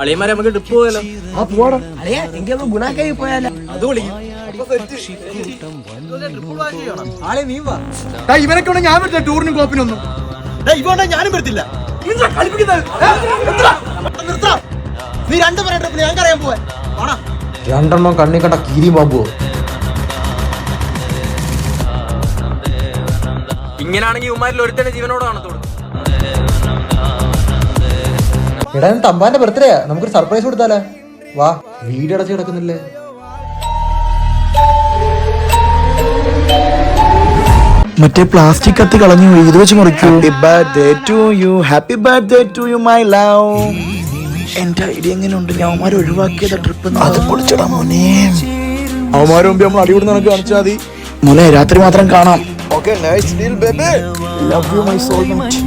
അളിയന്മാരെ നമുക്ക് ട്രിപ്പ് പോയാലോ? ആ പോടാ അളിയാ, എനിക്ക് ഗുണാക്കായി പോയാലോ? അത് വിളിക്കും. ആളെ നീ വാ. ഇവനൊക്കെ ഞാൻ പറ്റില്ല ടൂറിനും കോപ്പിനൊന്നും. ഞാനും വരത്തില്ല. നീ രണ്ടുപേരെ ട്രിപ്പിന് ഞങ്ങൾക്ക് അറിയാൻ പോവാ. രണ്ടെണ്ണം കണ്ണി കണ്ട കീരി ബാബുവോ? ഇങ്ങനാണെങ്കിൽ ഉമ്മാരിൽ ഒരുത്തന്നെ ജീവനോട് കാണത്തോളൂ. എടാ തമ്പാന്റെ ബർത്ത്ഡേയാ, നമുക്കൊരു സർപ്രൈസ് കൊടുത്താലേ? വാ, വീട് അടച്ച് കിടക്കുന്നില്ലേ? മറ്റേ പ്ലാസ്റ്റിക് കത്തി കളഞ്ഞു, ഇത് വെച്ച് മുറിക്കൂ. Happy birthday to you, happy birthday to you my love. എന്റെ ഐഡിയ എങ്ങനെയുണ്ട്? അവന്മാർ ഒഴിവാക്കിയത് ട്രിപ്പ് അത് പൊളിച്ചടാ മോനെ. അവന്മാര് മുമ്പ് നമ്മൾ അടിപൊളി നിനക്ക് കാണിച്ചാൽ മതി മോനെ, രാത്രി മാത്രം കാണാം. Okay, nice deal baby. Love you my soulmate.